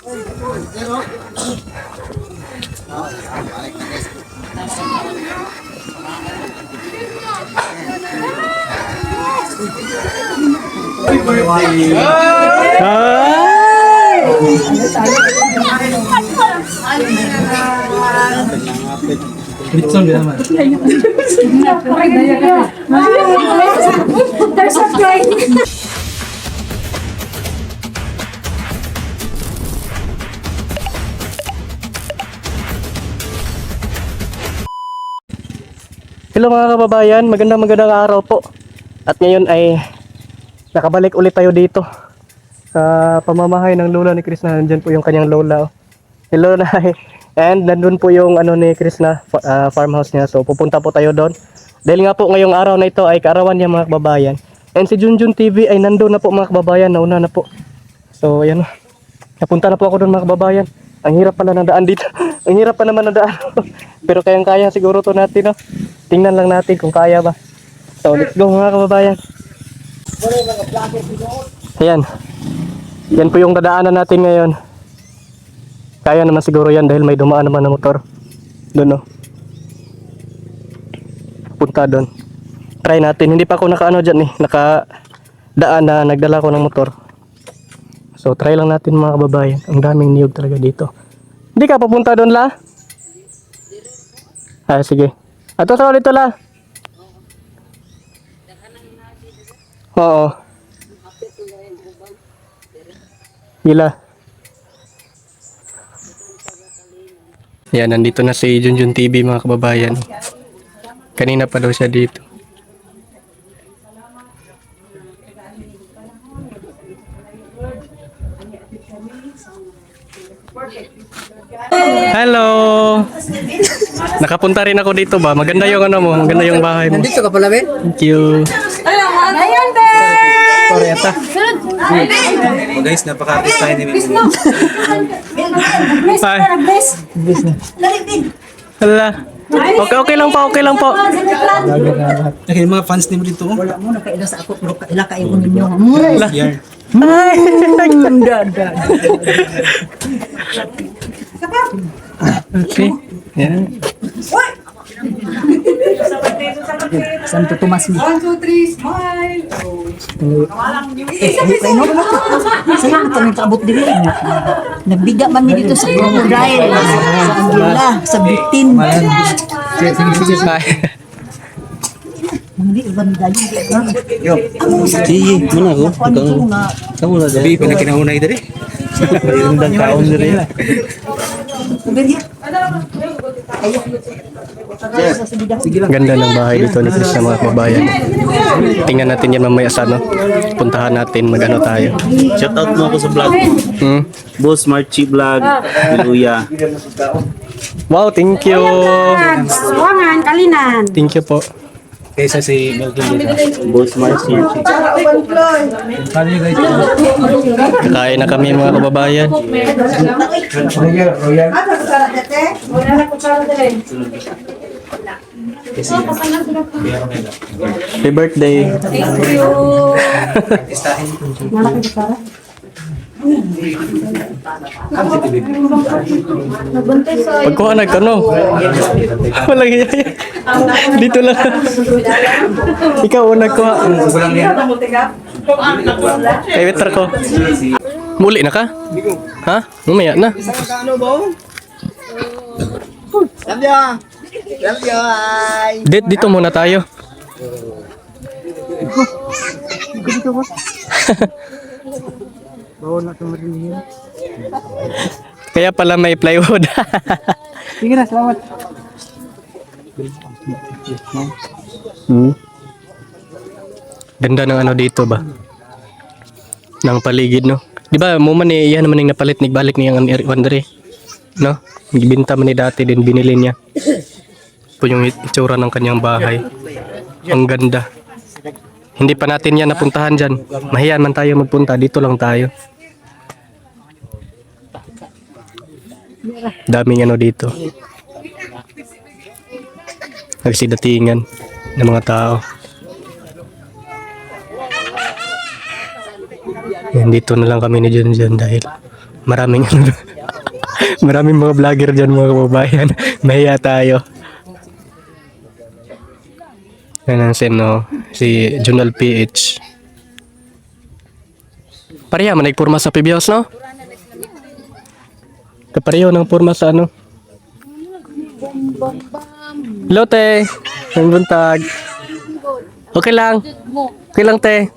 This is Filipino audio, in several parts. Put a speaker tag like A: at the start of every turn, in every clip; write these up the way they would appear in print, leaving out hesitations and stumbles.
A: Litson din naman.
B: There's a train.
C: Hello mga kababayan, magandang araw po. At ngayon ay nakabalik ulit tayo dito sa pamamahay ng lola ni Krishna. Nandiyan po yung kanyang lola. Hello na. And nandun po yung ano ni Krishna, farmhouse niya. So pupunta po tayo doon. Dahil nga po ngayong araw na ito ay kaarawan niya mga kababayan. And si Junjun TV ay nandun na po mga kababayan, nauna na po. So ayan, napunta na po ako doon mga kababayan. Ang hirap pala ng daan dito. Ang hirap pa naman ng daan. Pero kayang-kaya siguro to natin, no? Tingnan lang natin kung kaya ba. So let's go mga kababayan. Ayan. Yan po yung dadaanan natin ngayon. Kaya naman siguro yan dahil may dumaan naman na motor. Doon, no? Punta doon. Try natin. Hindi pa ako nakaano dyan eh. Nakadaan na nagdala ko ng motor. So try lang natin mga kababayan. Ang daming niyog talaga dito. Hindi ka papunta doon la? Ah, sige. Ato sa dito la. Oo. Gila. Yan, nandito na si Junjun TV mga kababayan. Kanina pa daw siya dito. Hello! Nakapunta rin ako dito ba? Maganda yung ano mo, maganda yung bahay mo.
A: Nandito ka pala, Ben?
C: Thank you.
B: Ayan, be!
C: Sorry, ata.
A: Oh, guys, napaka-artist tayo ni Ben.
C: Hi.
B: Bless na.
C: Hala. Okay lang po, okay lang po.
A: Okay, mga fans ni mo dito.
D: Wala mo na kaila sa ako, pero kaila kayo ko ninyo.
A: Yan.
C: Ay! Okay. Yan.
D: Santo Tomas mo.
B: 1, 2, 3, smile!
D: Salamat kami kaabot din. Nagbiga man mi dito sa crocodile, sa anguila, sa bitin.
C: Hi.
D: Hindi, ibang dali.
A: Sige, mana ko?
D: Ano ko nga,
A: Kamu na dali. Pina kinaunay dali. Yung kaon dali.
C: Ganda ng bahay dito ni Krishna mga kababayan. Tingnan natin yan mamaya sa ano. Puntahan natin, mag-ano tayo.
E: Shout out mo ako sa vlog. Boss Marchi Vlog. Hallelujah.
C: Wow, thank you.
B: Suwangan, kalinan.
C: Thank you po.
A: Kaysa si Melvin dito.
E: Boss Marchi.
A: Paano nyo guys?
C: Kain na kami mga kababayan. Happy birthday. Pagkuha nagkano. Walang iya. Dito lang. Ikaw nagkuha. Ay, better ko. Muli na ka? Ha? Mamaya na. Dito muna tayo. Kaya pala may plywood.
A: Sige na, salamat.
C: Ganda ng ano dito ba? Ng paligid, no? Di ba, mo man eh, yan naman yung napalit, nagbalik niya ang Wandere. No? Nagbinta man ni dati din, binili niya. Ito yung itsura ng kanyang bahay. Ang ganda. Hindi pa natin yan napuntahan dyan. Mahiyan man tayo magpunta, dito lang tayo. Daming ano dito. Nagsidatingan ng mga tao. Yan, dito na lang kami ni John dahil Maraming maraming mga vlogger dyan mga kababayan. Mahiya tayo. Yan ang no? Si Junal PH. Pareha man nagpurma sa PBOS, no? Kapareho ng purma sa ano? Hello, te. Ang buntag. Okay lang. Okay lang, te.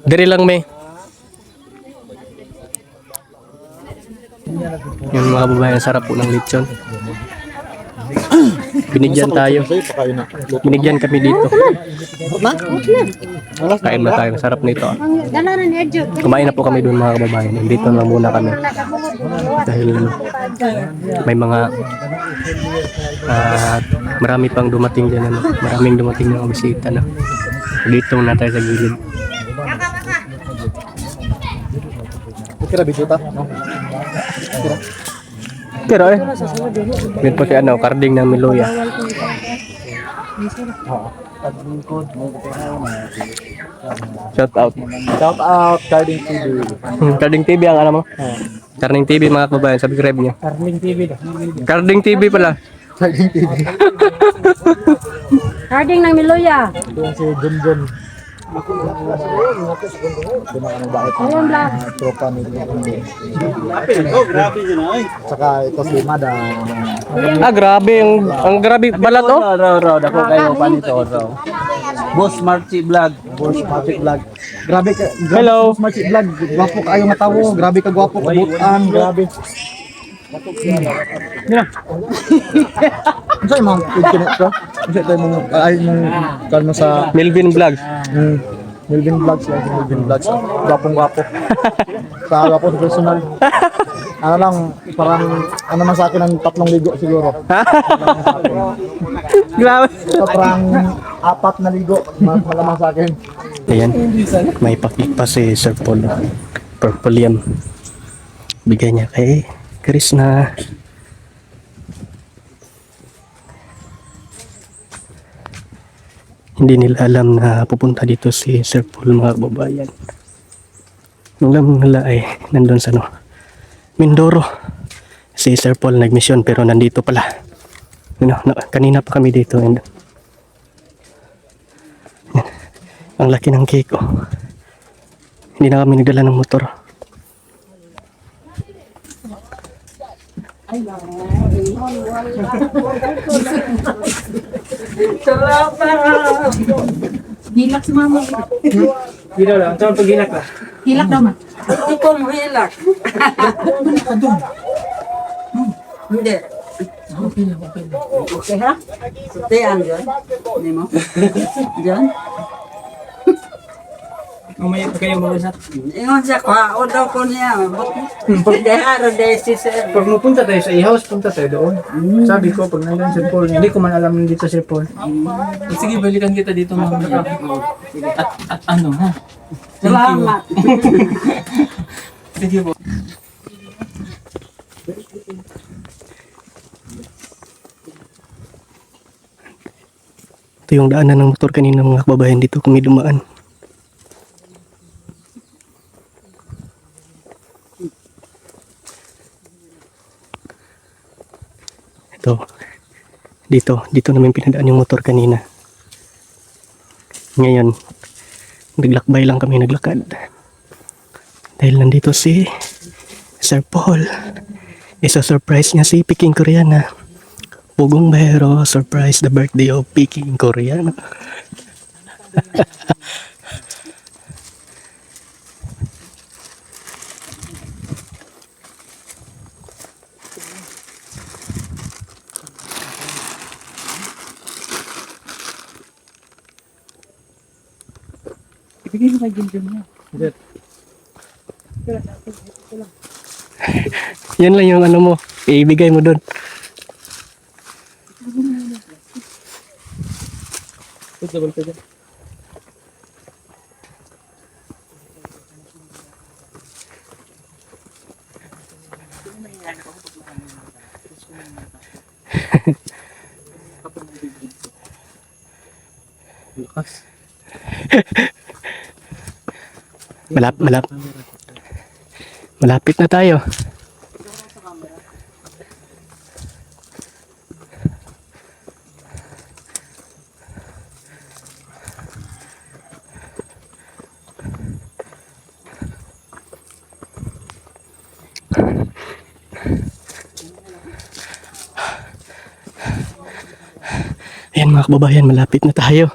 C: Diri lang, me. Yung mga babae, sarap po ng lechon. Binigyan tayo. Binigyan kami dito. Kain na tayo. Sarap nito. Kumain na po kami doon mga kababayan. Dito na muna kami. Dahil may mga marami pang dumating dyan. Ano? Maraming dumating na bisita. No? Dito na tayo sa gilid. Pero yun po si ano, Carding ng Miloya. Shout out.
A: Shout out, Carding TV.
C: Carding TV ang alam mo? Carding TV mga kababayan, subscribe niyo. Carding TV pala.
B: Carding ng Miloya.
A: Ito yung si Junjun.
B: Ayun lang.
A: Tropa ni Junjun. Saka ito si Madam.
C: Grabe ang grabe balat oh.
E: Dako kayo pa nito. Boss Marchi Vlog.
A: Boss Magic Vlog. Grabe ka.
C: Hello.
A: Boss Magic Vlog. Gwapo kayo matawo. Grabe ka gwapo. Kabutan. Grabe. Ano sa'yo mga internet ka? Ano sa'yo tayo mga ay mong kalmo sa
C: Melvin Vlogs.
A: Melvin Vlogs lang. Melvin Vlogs. Gwapong-gwapo. Sa gwapo sa personal. Ano lang, parang ano man sa akin ang 3 ligo siguro.
C: Grabe.
A: Ito parang 4 na ligo. Malamang sa akin.
C: Ayan. May pakik pa si Sir Paul. Purple yam. Bigay niya kay Chris na. Hindi nila alam na pupunta dito si Sir Paul mga kababayan. Ang alam nila ay nandun sa Mindoro. Si Sir Paul nagmisyon pero nandito pala. Kanina pa kami dito. And, ang laki ng cake oh. Hindi na kami nagdala ng motor.
D: Hilak si mama.
C: Hilak lang. Saan pag hilak ka?
D: Hilak daw ma.
B: Hindi ko mo hilak. Hindi. Okay ha? Sutian dyan. Hindi mo? Dyan?
C: Mamaya pa kayo mag-usap.
B: Ingon siya ko, o daw ko niya. Deharo de si Sir.
F: Pag mapunta tayo sa i-house, punta tayo doon. Sabi ko, pag nandun si Paul, hindi ko man alam dito si Paul.
G: Sige, balikan kita dito mamaya. At ano ha?
B: Salamat.
G: Sige po.
C: Ito yung daanan ng motor kanina mga kababayan, dito kami dumaan. Dito namin pinadaan yung motor kanina. Ngayon, naglakbay lang kami naglakad. Dahil nandito si Sir Paul. Isa-surprise niya si Peking Koreana. Pugong Bahero, surprise the birthday of Peking Koreana.
G: Ibigay mo kay Jim niya.
C: Yan lang yung ano mo, ibigay mo doon. Malapit na tayo. Ayan mga kababayan, malapit na tayo.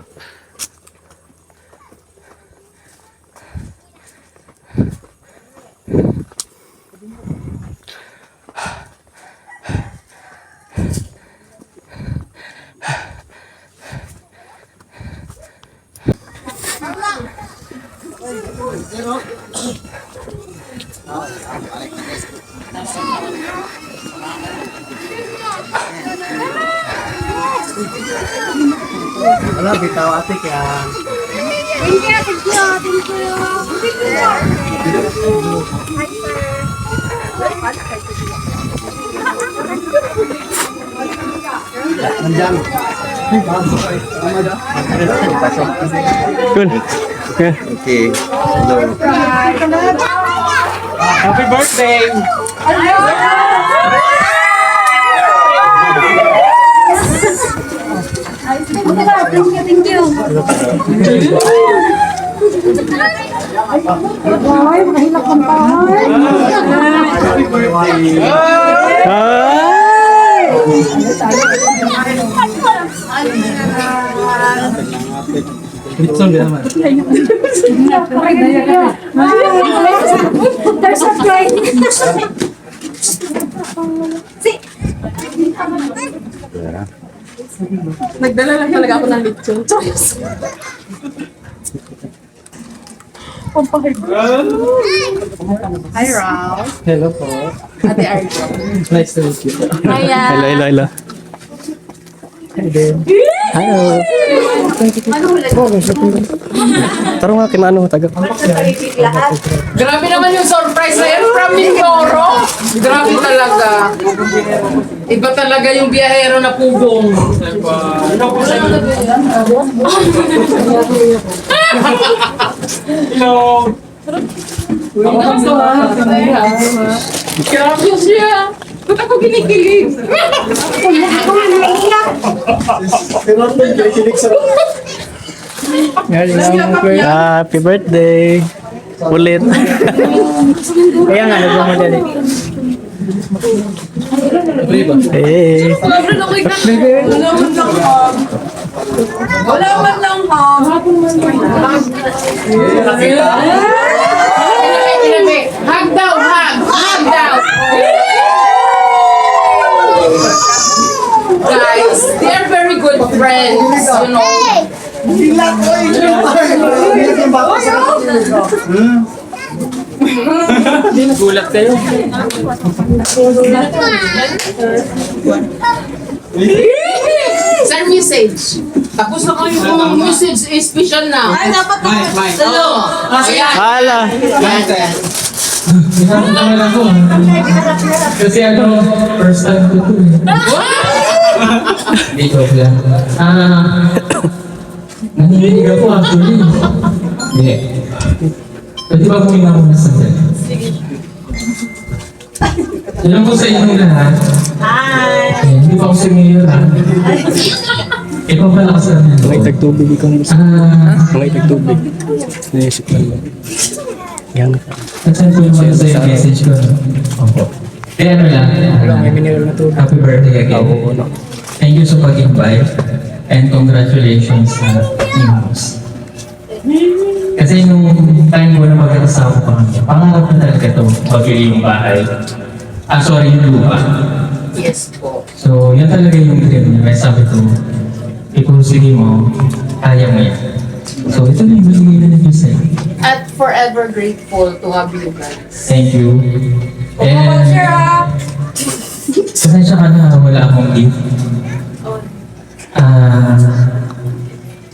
F: Wala, bitaw ate kaya.
C: Cool. Yeah.
E: Okay. Hello.
G: Happy birthday!
D: Thank you.
H: There's a flight. Nagdala lang talaga ako ng lechon. Hi, Ralph.
F: Hello po.
H: Ate Arjo.
F: Nice to meet you.
C: Hello. Hello. Taro nga, kinano taga.
H: Grabe naman yung surprise na yan from Mindoro. Grabe talaga. Iba talaga yung biyahero na pugong. Hello. Grabe siya. Ba't ako ginikilig?
C: Happy birthday. Ulit.
F: Kaya nga, nagmamadali.
C: Hey.
H: Wala man lang ha. Hug daw, hug. Hug daw. Guys, they are very good friends, you know.
G: Gulat kayo.
H: Send message. Tapos na kayo yung message is special na. Ay, dapat na. Hello. Ayan.
C: Hala.
G: Kasi ano, first time ko ito eh. Hindi, joke lang. Nanginig ako actually. Hindi. Pwede ba kumain ako na sandali? Sige. Alam ko sa inyong lahat. Hi! Hindi pa ako si Mayor ha. Ikaw pala ka sa amin.
C: May tagtubig ikaw mo sa. May tagtubig. Naisip lang. Yan.
G: Nasaan ko yung mga message ko? Opo. Eh ano lang.
F: May mineral na to.
G: Happy birthday again. Thank you sa pag-invite. And congratulations sa Nimbus. Kasi nung time ko na mag-asawa pa kami, pangarap na talaga ito, pag-ili yung bahay. Sorry, yung lupa.
H: Yes po.
G: So, yan talaga yung dream niya. Kaya sabi ko, ipusigi mo, kaya mo yan. So, ito na yung binigay na ng Diyos eh.
H: At forever grateful to have you guys.
G: Thank you. And, pasensya ka na wala akong gift.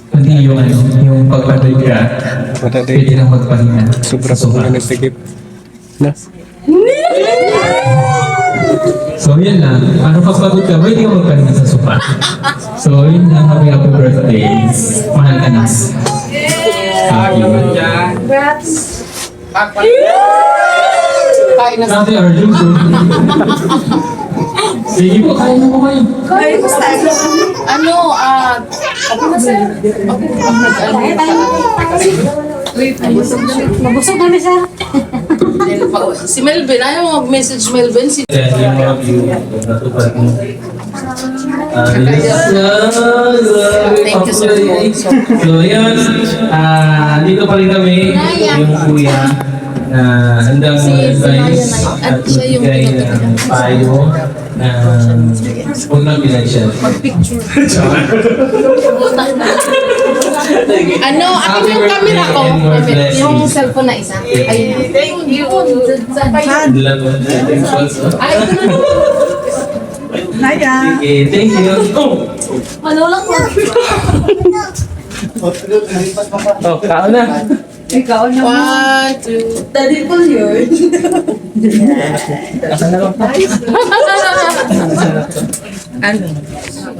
G: Kundi yung ano, yung pagpapalagya. Pwede lang magpahinga.
C: Sobra na sigip. Na.
G: So yun lang, ano pagpagod ka, pwede ka magpahinga sa sopa. So yun lang, happy birthday. Mahal ka na. Thank you.
H: Congrats! Kain na sa...
G: Dati Arjun, so. Sige po, kaya mo kayo.
H: Ano, ako na sir.
D: Mabusog namin sa...
H: Si Melvin, ayaw mo mag-message Melvin. Si
G: Kaya yung mga view, natupad mo.
H: Thank you, sir.
G: So, yun. Dito pa rin kami, yung kuya, na handang advice at magbigay ng payo na huwag lang pinag-share.
H: Ano, akin yung camera ko. Yung cellphone na isa. Ayun. Thank you.
G: Hindi lang mo.
H: Ay, ito na naman.
G: Okay, thank you.
D: Manulak mo.
G: Oh, kaon na.
H: One, two.
D: Daddy po yun.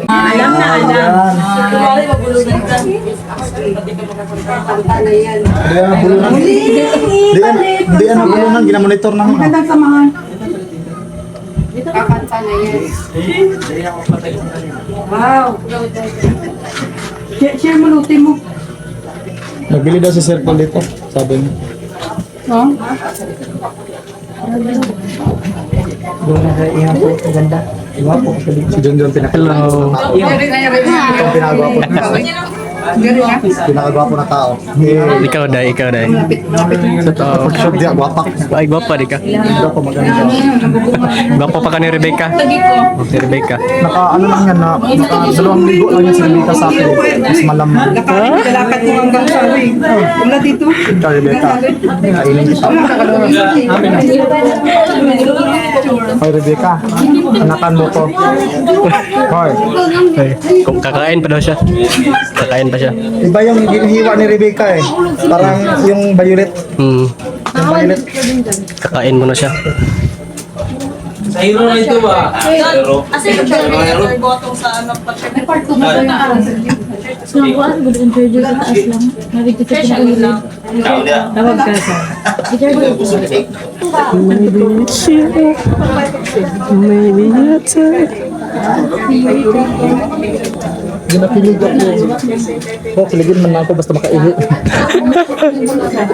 D: Alam na, alam. Kumari mabulugan ka.
A: Hindi yan nabulunan, ginamonitor namin.
D: Magandang samahan.
H: Kakanta na yan.
D: Wow. Share mo luti mo.
A: Nagbili daw si Sir Paul dito, sabi niya.
D: Oh?
F: Doon na sa iyang po, maganda. Diba po?
A: Si John John
C: Hello.
A: Itong pinagwapo pinakagwapo na tao.
C: Ikaw dai, ikaw dai. Sa to.
A: Pag-shot diya, gwapak.
C: Ay, gwapa di ka.
A: Ganda ko maganda.
C: Gwapa pa ka ni Rebecca. Si Rebecca.
A: Naka ano lang yan na, naka 2 ligo lang yan si Rebecca sa akin. Mas malamang.
D: Lakad mo hanggang sa amin. Wala dito.
A: Ikaw Rebecca, kainin kita. Hoy Rebecca, anakan mo ko. Hoy,
C: Ay, kakain pa daw siya. Kakain pa siya.
A: iba yung ginihiwa ni Rebecca eh. Parang yung violet. Yung violet.
C: Kakain mo na siya.
G: Sa hero na ito ba?
D: Kasi yung generator gotong sa ano pa siya. Part 2 na na. Tawag ka sa.
A: Ginapilig ako. Oh, kiligin man ako basta makaihi.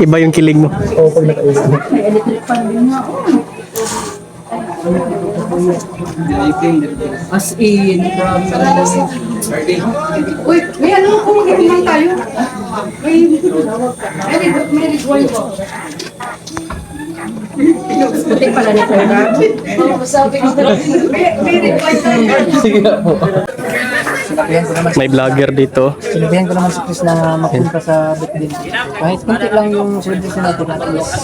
C: Iba yung kilig mo.
A: Oo, pag nakaihi.
D: As in,
H: Uy, may ano kung mag-ibang tayo? May ritual ko.
D: puti pala ni Sir.
H: Sabi ko, may ritual tayo.
C: May vlogger dito.
F: Sinabihan ko naman si Chris na mapunta sa Bitbin. Kahit kunti lang yung celebration natin at least.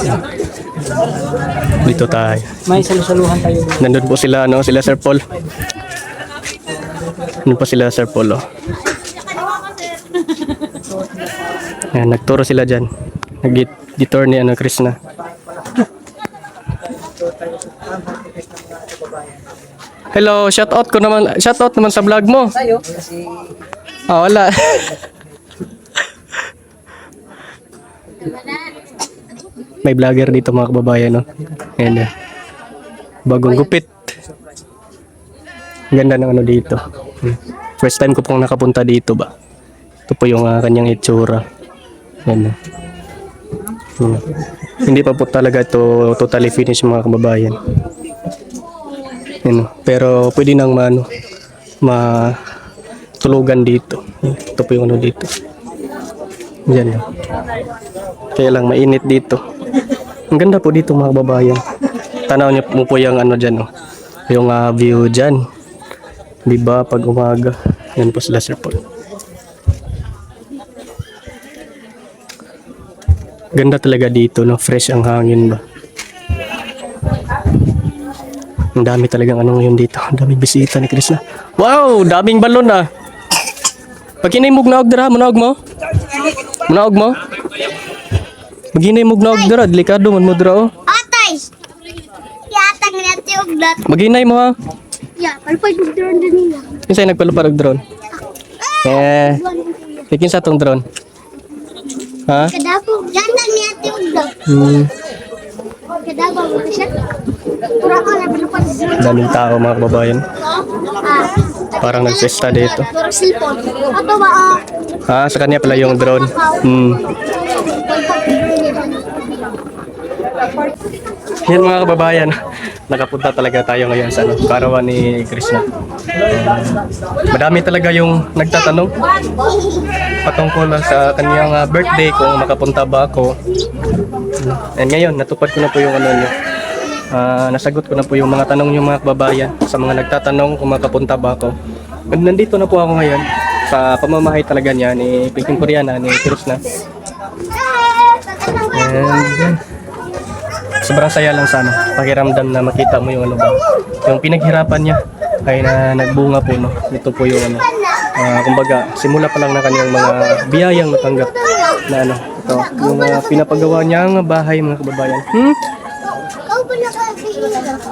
C: Dito tayo.
F: May salusaluhan tayo.
C: Nandun po sila, no? Sila Sir Paul. Nandun po sila Sir Paul, oh. Ayan, nagturo sila dyan. Nag-detour ni Chris na. Hello, shout out naman sa vlog mo.
F: Tayo, kasi
C: Ah, wala. May vlogger dito mga kababayan, no? Ayan na. Bagong gupit. Ganda ng ano dito. First time ko pong nakapunta dito ba. Ito po yung kanyang itsura. Ayan na. Hindi pa po talaga ito totally finished mga kababayan. Ayan, pero pwede nang matulugan dito. Ito po yung ano dito. Diyan. Kaya lang mainit dito. Ang ganda po dito mga kababayan. Tanaw niyo mo po yung ano dyan, oh. Yung view dyan. Diba pag umaga. Yan po sila Sir Paul. Ganda talaga dito, no? Fresh ang hangin ba. Ang dami talagang ano ngayon dito. Ang daming bisita ni Chris na. Wow! Daming balon ah. Pag kinay mug naog dira, munaog mo? Munaog mo? Maginay mug naog dira, delikado man mo dira oh.
I: Atay! Yatag na tiyog dat.
C: Maginay mo ha.
I: Ya, palpay yung drone din nila.
C: Kinsay nagpaluparag drone? Kikin sa tong drone. Ha?
I: Kadapo, yatag na tiyog dat. Kadabaw mo siya. Pura ko na pinupad sa
C: Daming tao mga kababayan. Parang nagsista dito.
I: pura cellphone. Ato ba
C: Sa kanya pala yung drone. Yan mga kababayan, nakapunta talaga tayo ngayon sa karawan ni Krishna. Madami talaga yung nagtatanong patungkol sa kanyang birthday kung makapunta ba ako. And ngayon, natupad ko na po yung ano niyo. Nasagot ko na po yung mga tanong yung mga kababayan sa mga nagtatanong kung makapunta ba ako. And nandito na po ako ngayon sa pamamahay talaga niya ni Piking Koreana ni Krishna. And sobrang saya lang sana pakiramdam na makita mo yung ano ba yung pinaghirapan niya ay na nagbunga po, no. Ito po yung ano, kumbaga simula pa lang na kanyang mga biyayang natanggap na ano, ito yung pinapagawa niyang bahay mga kababayan.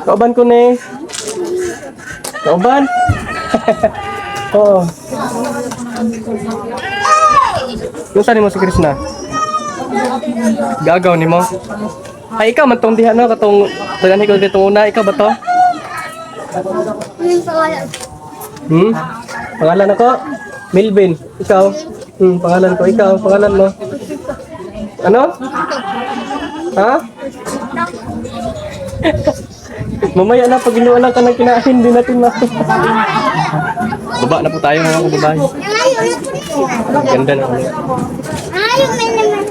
C: Kauban ko ne. Kauban. Oh. Yung saan mo si Krishna? Gagaw ni mo. Ay, ikaw man tong diha no, katong tagan ko dito una, ikaw ba to? Pangalan ako? Milvin. Ikaw? Pangalan ko. Ikaw, pangalan mo? Ano? Ha? Mamaya na, pag inuulan ka ng kinain, di natin na. Baba na po tayo mga kababayan. Ganda na ulit.
I: Ayaw, may naman.